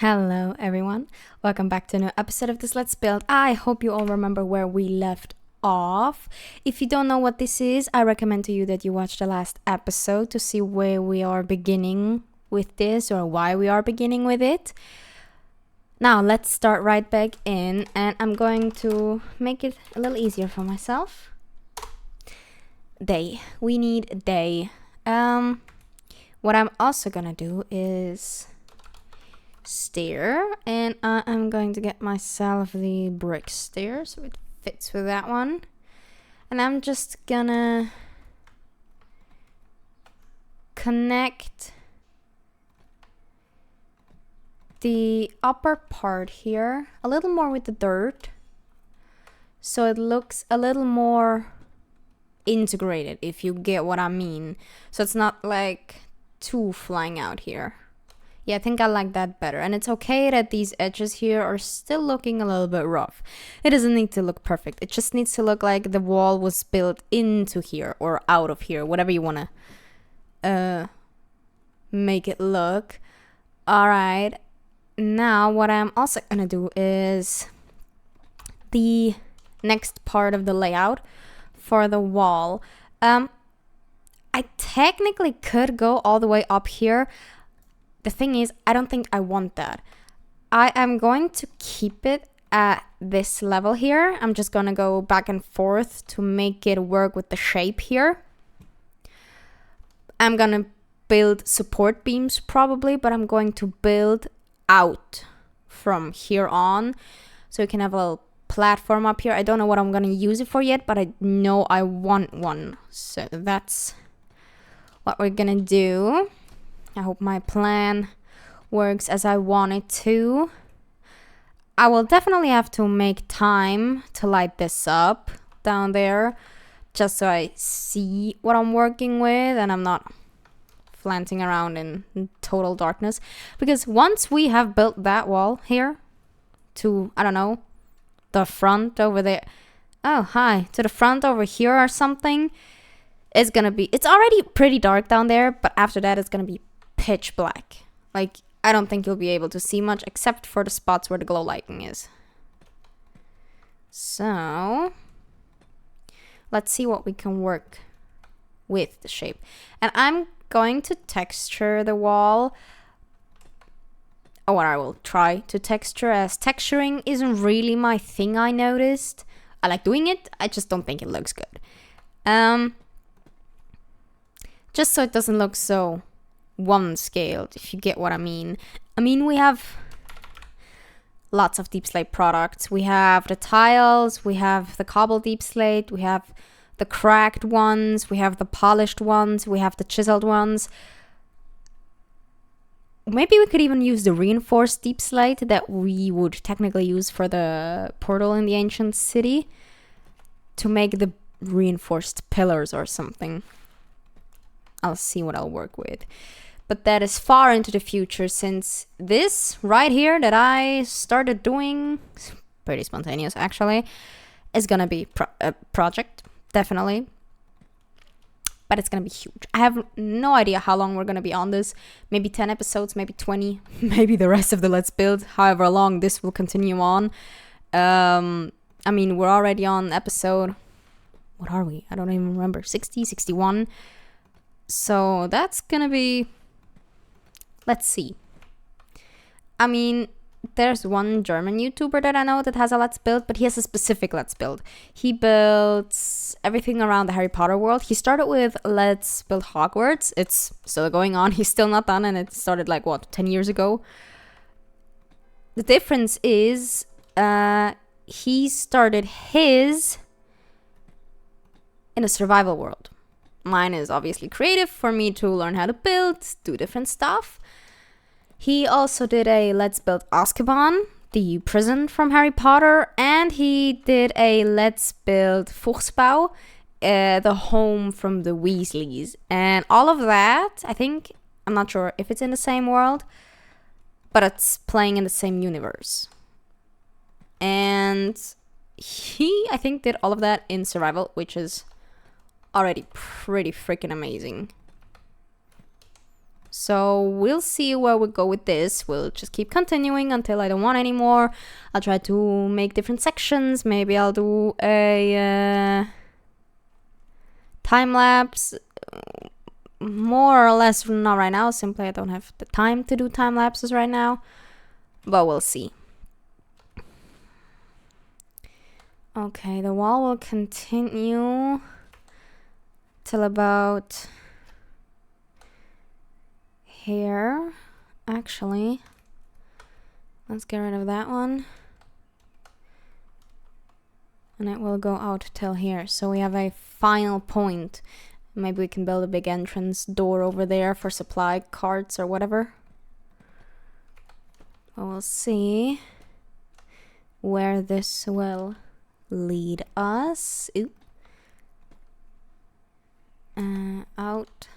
Hello everyone, welcome back to a new episode of this Let's Build. I hope you all remember where we left off. If you don't know what this is, I recommend to you that you watch the last episode to see where we are beginning with this or why we are beginning with it. Now let's start right back in, and I'm going to make it a little easier for myself. Day. We need a day. What I'm also gonna do is stair, and I'm going to get myself the brick stair so it fits with that one, and I'm just gonna connect the upper part here a little more with the dirt so it looks a little more integrated, if you get what I mean, so it's not like too flying out here. Yeah, I think I like that better. And it's okay that these edges here are still looking a little bit rough. It doesn't need to look perfect. It just needs to look like the wall was built into here or out of here, whatever you want to make it look. All right. Now what I'm also going to do is the next part of the layout for the wall. I technically could go all the way up here. The thing is, I don't think I want that. I am going to keep it at this level here. I'm just gonna go back and forth to make it work with the shape here. I'm gonna build support beams probably, but I'm going to build out from here on. So you can have a little platform up here. I don't know what I'm gonna use it for yet, but I know I want one. So that's what we're gonna do. I hope my plan works as I want it to. I will definitely have to make time to light this up down there just so I see what I'm working with and I'm not flaunting around in total darkness. Because once we have built that wall here to, I don't know, the front over there. Oh, hi. To the front over here or something. It's already pretty dark down there, but after that it's gonna be pitch black. Like, I don't think you'll be able to see much except for the spots where the glow lighting is. So let's see what we can work with the shape. And I'm going to texture the wall, or I will try to texture, as texturing isn't really my thing. I noticed I like doing it, I just don't think it looks good. Just so it doesn't look so one-scaled, if you get what I mean. I mean, we have lots of deep slate products. We have the tiles, we have the cobble deep slate, we have the cracked ones, we have the polished ones, we have the chiseled ones. Maybe we could even use the reinforced deep slate that we would technically use for the portal in the ancient city to make the reinforced pillars or something. I'll see what I'll work with. But that is far into the future, since this right here that I started doing, pretty spontaneous actually, is gonna be a project, definitely. But it's gonna be huge. I have no idea how long we're gonna be on this. Maybe 10 episodes, maybe 20, maybe the rest of the Let's Build, however long this will continue on. I mean, we're already on episode, what are we? I don't even remember, 60, 61. So that's gonna be, let's see. I mean, there's one German YouTuber that I know that has a Let's Build, but he has a specific Let's Build. He builds everything around the Harry Potter world. He started with Let's Build Hogwarts. It's still going on. He's still not done, and it started like, 10 years ago? The difference is he started his in a survival world. Mine is obviously creative for me to learn how to build, do different stuff. He also did a Let's Build Azkaban, the prison from Harry Potter, and he did a Let's Build Fuchsbau, the home from the Weasleys. And all of that, I think, I'm not sure if it's in the same world, but it's playing in the same universe. And he, I think, did all of that in survival, which is already pretty freaking amazing. So we'll see where we go with this. We'll just keep continuing until I don't want anymore. I'll try to make different sections. Maybe I'll do a time lapse. More or less not right now. Simply I don't have the time to do time lapses right now. But we'll see. Okay, the wall will continue till about here. Actually, let's get rid of that one. And it will go out till here. So we have a final point. Maybe we can build a big entrance door over there for supply carts or whatever. But we'll see where this will lead us. Ooh. Out.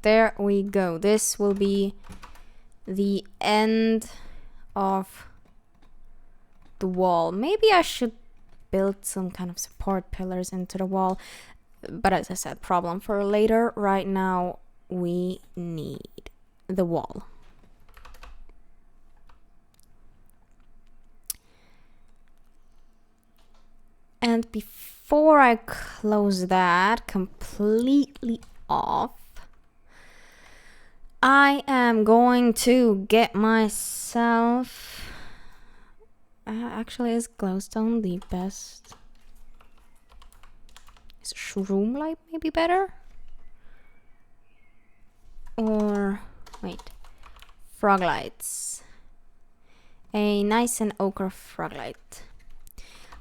There we go. This will be the end of the wall. Maybe I should build some kind of support pillars into the wall. But as I said, problem for later. Right now, we need the wall. And before I close that completely off, I am going to get myself... actually, is glowstone the best? Is shroom light maybe better? Or, wait, frog lights. A nice and ochre frog light.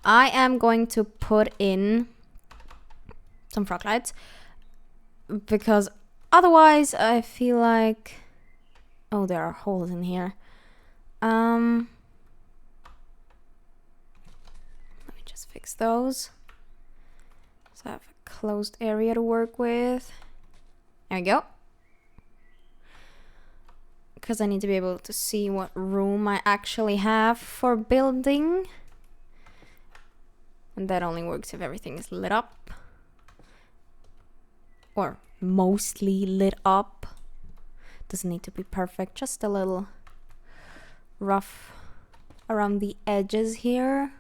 I am going to put in some frog lights because otherwise I feel like... Oh, there are holes in here. Let me just fix those. So I have a closed area to work with. There we go. Because I need to be able to see what room I actually have for building. And that only works if everything is lit up. Or mostly lit up. Doesn't need to be perfect, just a little rough around the edges here.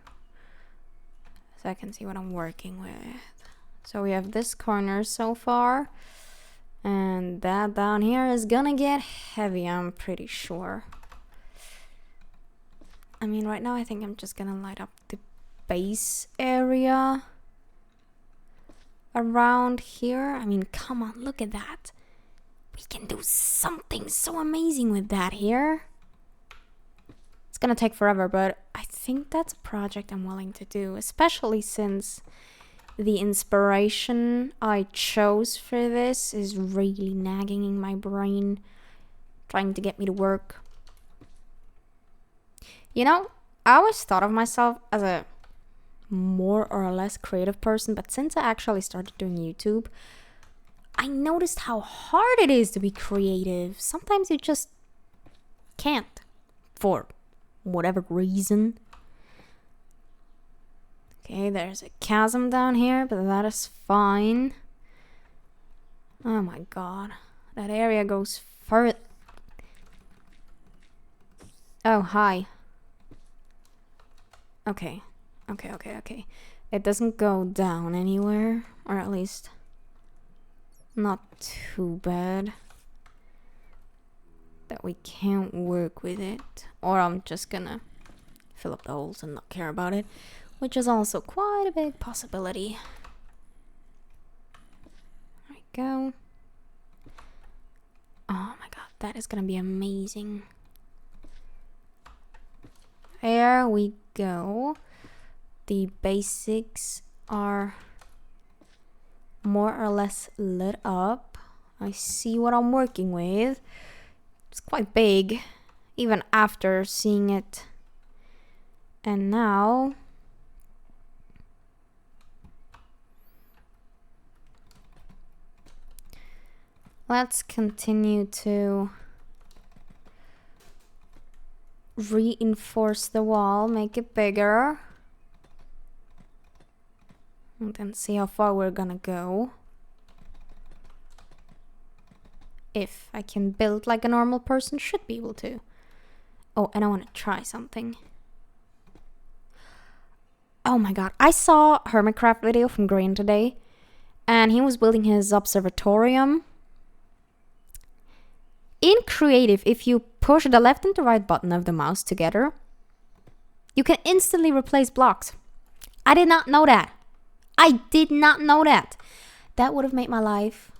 So I can see what I'm working with. So we have this corner so far. And that down here is gonna get heavy, I'm pretty sure. I mean, right now I think I'm just gonna light up the base area around here. I mean, come on, look at that. We can do something so amazing with that here. It's gonna take forever, but I think that's a project I'm willing to do, especially since the inspiration I chose for this is really nagging in my brain, trying to get me to work. You know, I always thought of myself as a more or less creative person, but since I actually started doing YouTube, I noticed how hard it is to be creative. Sometimes you just can't, for whatever reason. Okay, there's a chasm down here, but that is fine. Oh my god, that area goes further. Oh, hi. Okay. It doesn't go down anywhere, or at least not too bad that we can't work with it. Or I'm just gonna fill up the holes and not care about it, which is also quite a big possibility. There we go. Oh my god, that is gonna be amazing. There we go. The basics are more or less lit up. I see what I'm working with. It's quite big, even after seeing it. And now let's continue to reinforce the wall, make it bigger. And then see how far we're gonna go. If I can build like a normal person should be able to. Oh, and I want to try something. Oh my god, I saw a Hermitcraft video from Green today, and he was building his observatorium. In Creative, if you push the left and the right button of the mouse together, you can instantly replace blocks. I did not know that. I did not know that. That would have made my life,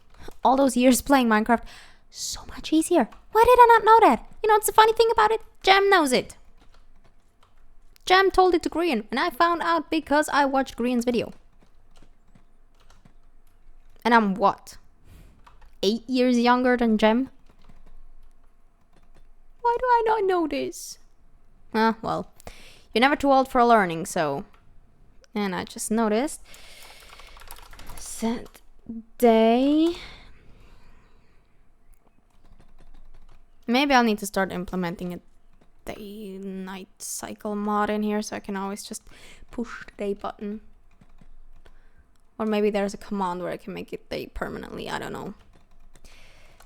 all those years playing Minecraft, so much easier. Why did I not know that? You know, it's the funny thing about it. Jam knows it. Jam told it to Green, and I found out because I watched Green's video. And I'm what? 8 years younger than Jam? Why do I not know this? Well, you're never too old for learning, so... And I just noticed... Set day... Maybe I'll need to start implementing a day-night cycle mod in here so I can always just push the day button. Or maybe there's a command where I can make it day permanently, I don't know.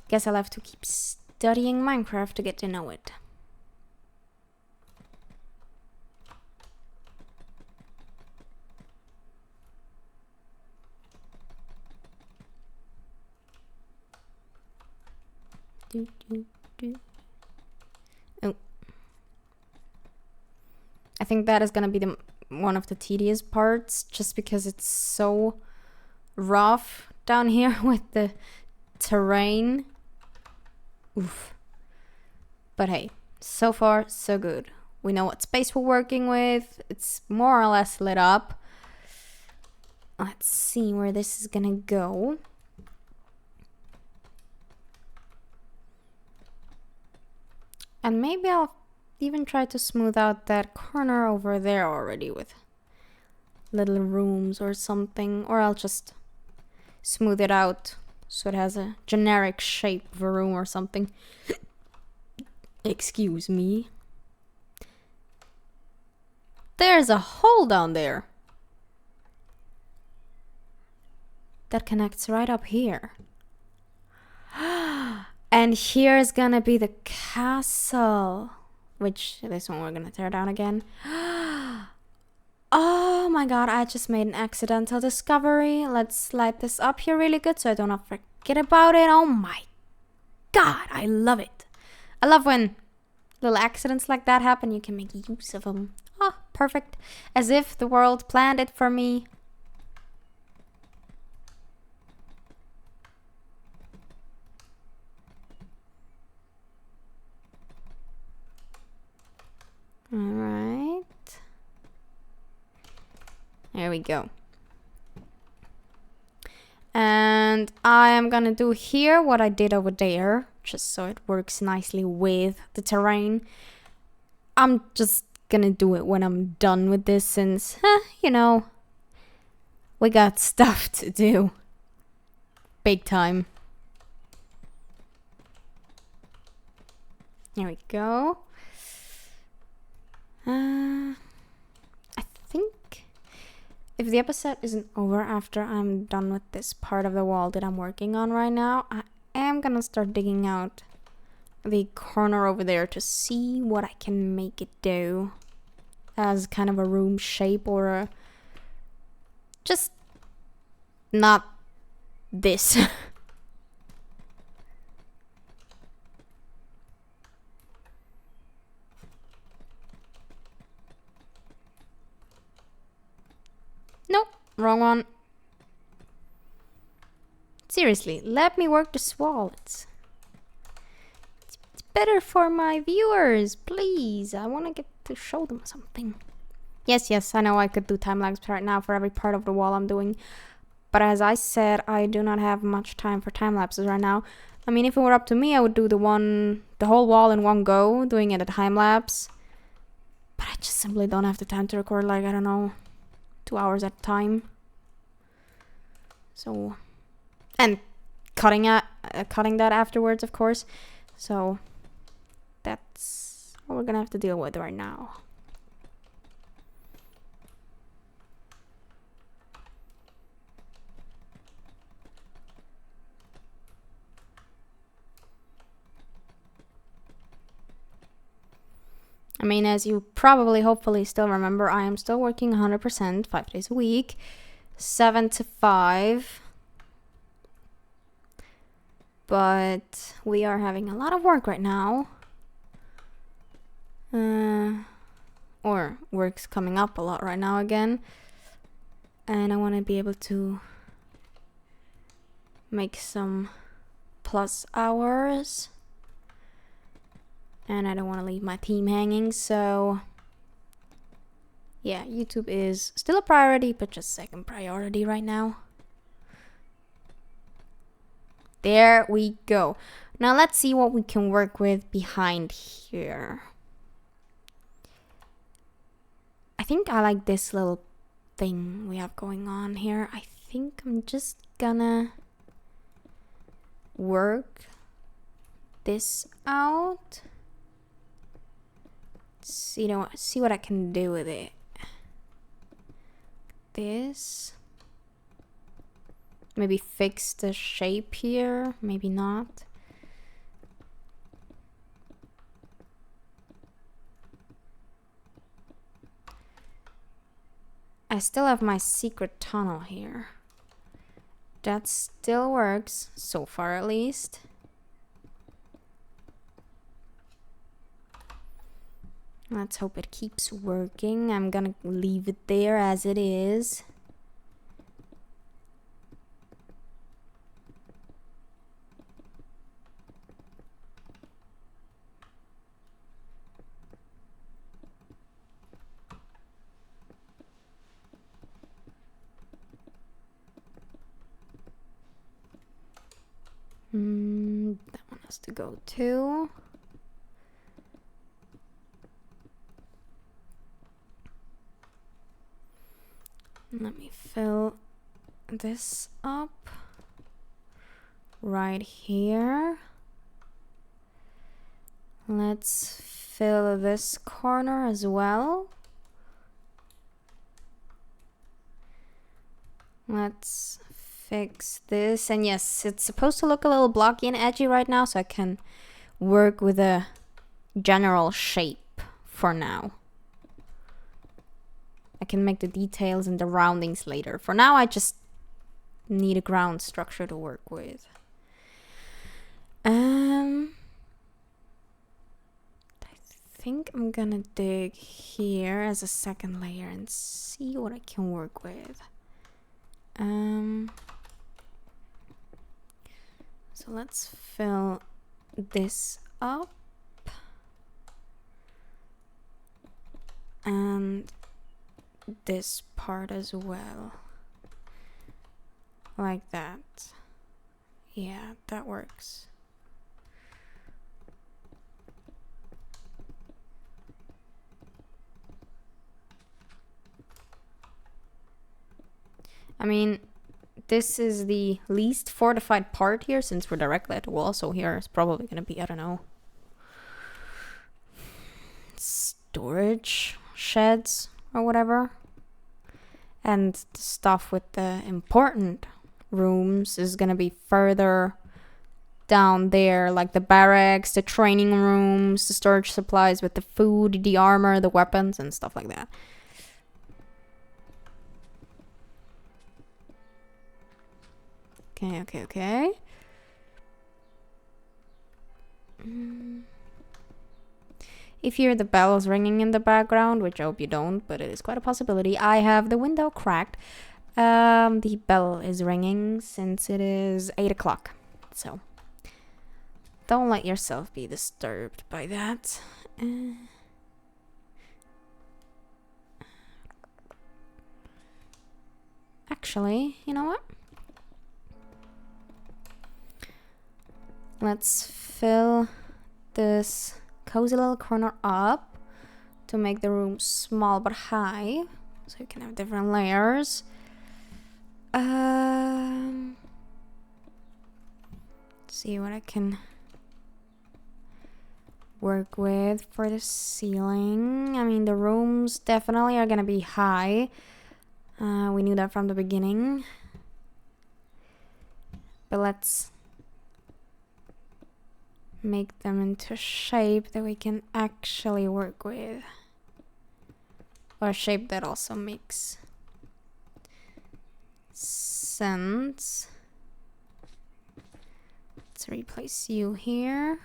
Guess I'll have to keep studying Minecraft to get to know it. Oh. I think that is gonna be one of the tedious parts, just because it's so rough down here with the terrain. Oof. But hey, so far so good. We know what space we're working with. It's more or less lit up. Let's see where this is gonna go. And maybe I'll even try to smooth out that corner over there already with little rooms or something. Or I'll just smooth it out so it has a generic shape of a room or something. Excuse me. There's a hole down there that connects right up here. And here's gonna be the castle, which this one we're gonna tear down again. Oh my god, I just made an accidental discovery. Let's light this up here really good so I don't forget about it. Oh my god, I love it. I love when little accidents like that happen. You can make use of them. Oh, perfect. As if the world planned it for me. Alright. There we go. And I am gonna do here what I did over there, just so it works nicely with the terrain. I'm just gonna do it when I'm done with this since, you know, we got stuff to do. Big time. There we go. I think if the episode isn't over after I'm done with this part of the wall that I'm working on right now, I am gonna start digging out the corner over there to see what I can make it do as kind of a room shape or a just not this. Nope, wrong one. Seriously, let me work this wall. It's better for my viewers, please. I want to get to show them something. Yes, I know I could do time-lapse right now for every part of the wall I'm doing. But as I said, I do not have much time for time-lapses right now. I mean, if it were up to me, I would do the whole wall in one go, doing it a time-lapse. But I just simply don't have the time to record, like, I don't know, 2 hours at a time. So, and cutting that afterwards, of course. So that's what we're we're gonna have to deal with right now. I mean, as you probably, hopefully still remember, I am still working 100%, 5 days a week, 7 to 5. But we are having a lot of work right now. Or work's coming up a lot right now again. And I want to be able to make some plus hours. And I don't want to leave my team hanging, so yeah, YouTube is still a priority, but just second priority right now. There we go. Now let's see what we can work with behind here. I think I like this little thing we have going on here. I think I'm just gonna work this out. See what I can do with it. This. Maybe fix the shape here. Maybe not. I still have my secret tunnel here. That still works, so far at least. Let's hope it keeps working. I'm gonna leave it there as it is. That one has to go too. Let me fill this up right here. Let's fill this corner as well. Let's fix this. And yes, it's supposed to look a little blocky and edgy right now, so I can work with a general shape for now. I can make the details and the roundings later. For now, I just need a ground structure to work with. I think I'm gonna dig here as a second layer and see what I can work with. So let's fill this up. And this part as well. Like that. Yeah, that works. I mean, this is the least fortified part here since we're directly at the wall, so here is probably gonna be, I don't know, storage sheds or whatever. And the stuff with the important rooms is gonna be further down there, like the barracks, the training rooms, the storage supplies with the food, the armor, the weapons, and stuff like that. Okay. If you hear the bells ringing in the background, which I hope you don't, but it is quite a possibility, I have the window cracked. The bell is ringing since it is 8 o'clock. So, don't let yourself be disturbed by that. Actually, you know what? Let's fill this cozy little corner up to make the room small but high, so you can have different layers. See what I can work with for the ceiling. I mean, the rooms definitely are gonna be high. We knew that from the beginning. But let's make them into shape that we can actually work with. Or a shape that also makes sense. Let's replace you here.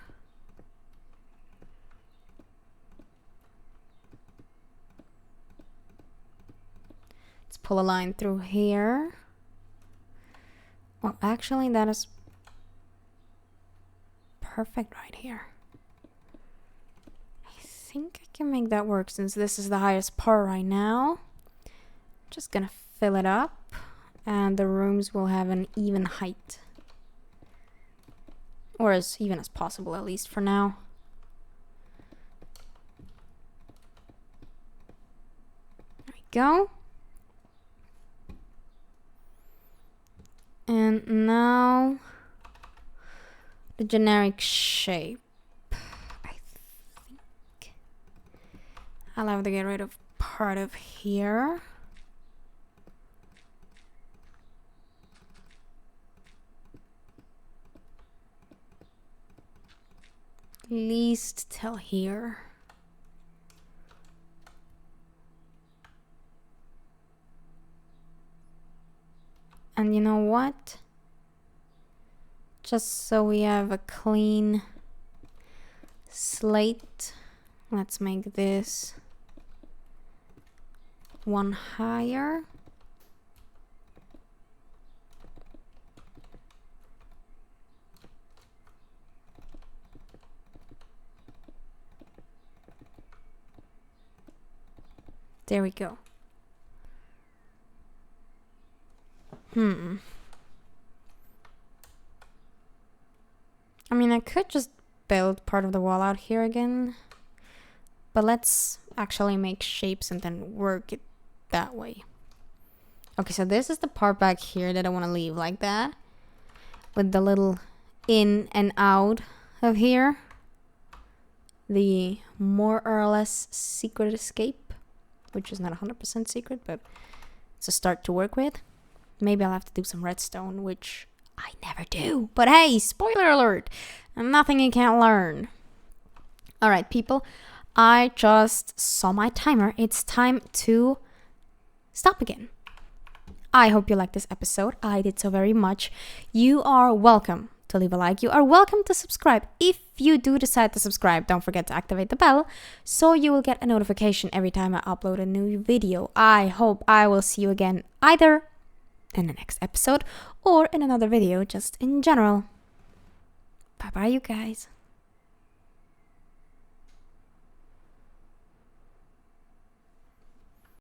Let's pull a line through here. Well, actually, that is perfect right here. I think I can make that work since this is the highest part right now. Just gonna fill it up, and the rooms will have an even height. Or as even as possible, at least for now. There we go. And now the generic shape. I think I'll have to get rid of part of here. At least till here. And you know what? Just so we have a clean slate, let's make this one higher. There we go. I mean, I could just build part of the wall out here again, but let's actually make shapes and then work it that way. Okay, so this is the part back here that I want to leave like that, with the little in and out of here. The more or less secret escape, which is not 100% secret, but it's a start to work with. Maybe I'll have to do some redstone, which I never do. But hey, spoiler alert! Nothing you can't learn. Alright, people. I just saw my timer. It's time to stop again. I hope you liked this episode. I did so very much. You are welcome to leave a like. You are welcome to subscribe. If you do decide to subscribe, don't forget to activate the bell so you will get a notification every time I upload a new video. I hope I will see you again either in the next episode or in another video just in general. Bye bye, you guys.